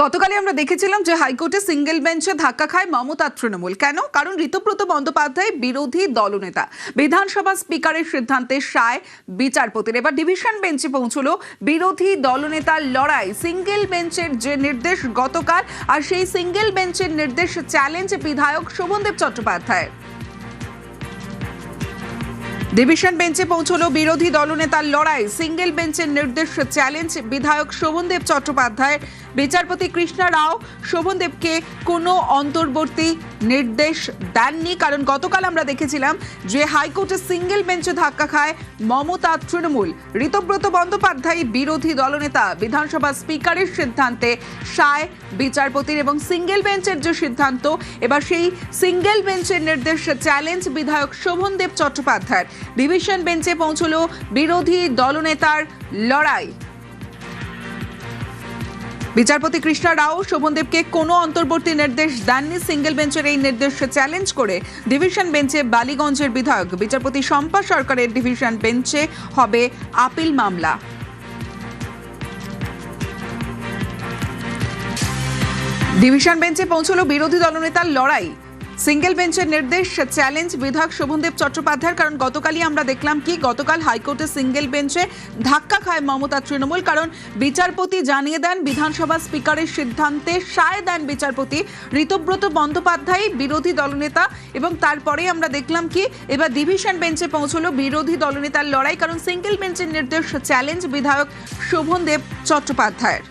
গতকালই আমরা দেখেছিলাম যে হাইকোর্টে সিঙ্গেল বেঞ্চে ধাক্কা খায় মমতা তৃণমূল। কেন? কারণ ঋতব্রত বন্দ্যোপাধ্যায় বিরোধী দলনেতা। বিধানসভা স্পিকারের সিদ্ধান্তে সায় বিচারপতির। এবার ডিভিশন বেঞ্চে পৌঁছলো বিরোধী দলনেতার লড়াই। সিঙ্গেল বেঞ্চের যে নির্দেশ গতকাল, আর সেই সিঙ্গেল বেঞ্চের নির্দেশ চ্যালেঞ্জ বিধায়ক শোভনদেব চট্টোপাধ্যায়। ডিভিশন বেঞ্চে পৌঁছলো বিরোধী দলনেতার লড়াই। সিঙ্গেল বেঞ্চের নির্দেশ চ্যালেঞ্জ বিধায়ক শোভনদেব চট্টোপাধ্যায়। বিচারপতি কৃষ্ণা রাও শোভনদেবকে কোনো অন্তর্বর্তী নির্দেশ দেননি, কারণ গতকাল আমরা দেখেছিলাম যে হাইকোর্টে সিঙ্গেল বেঞ্চে ধাক্কা খায় মমতা তৃণমূল। ঋতব্রত বন্দ্যোপাধ্যায় বিরোধী দলনেতা। বিধানসভা স্পিকারের সিদ্ধান্তে সায় বিচারপতির এবং সিঙ্গেল বেঞ্চের যে সিদ্ধান্ত, এবার সেই সিঙ্গেল বেঞ্চের নির্দেশ চ্যালেঞ্জ বিধায়ক শোভনদেব চট্টোপাধ্যায়। ডিভিশন বেঞ্চে পৌঁছলো বিরোধী দলনেতার লড়াই। বিচারপতি কৃষ্ণা রাও শোভনদেবকে কোনো অন্তর্বর্তী নির্দেশ দেননি। সিঙ্গেল বেঞ্চের এই নির্দেশ চ্যালেঞ্জ করে ডিভিশন বেঞ্চে বালিগঞ্জের বিধায়ক। বিচারপতি শম্পা সরকারের ডিভিশন বেঞ্চে হবে আপিল মামলা। ডিভিশন বেঞ্চে পৌঁছলো বিরোধী দলনেতার লড়াই। সিঙ্গেল বেঞ্চের নির্দেশ চ্যালেঞ্জ বিধায়ক শোভনদেব চট্টোপাধ্যায়ের। কারণ গতকালই আমরা দেখলাম কি, গতকাল হাইকোর্টে সিঙ্গেল বেঞ্চে ধাক্কা খায় মমতা তৃণমূল। কারণ বিচারপতি জানিয়ে দেন বিধানসভা স্পিকারের সিদ্ধান্তে সায় দেন বিচারপতি। ঋতব্রত বন্দ্যোপাধ্যায় বিরোধী দলনেতা, এবং তারপরে আমরা দেখলাম কি, এবার ডিভিশন বেঞ্চে পৌঁছলো বিরোধী দলনেতার লড়াই। কারণ সিঙ্গেল বেঞ্চের নির্দেশ চ্যালেঞ্জ বিধায়ক শোভনদেব চট্টোপাধ্যায়ের।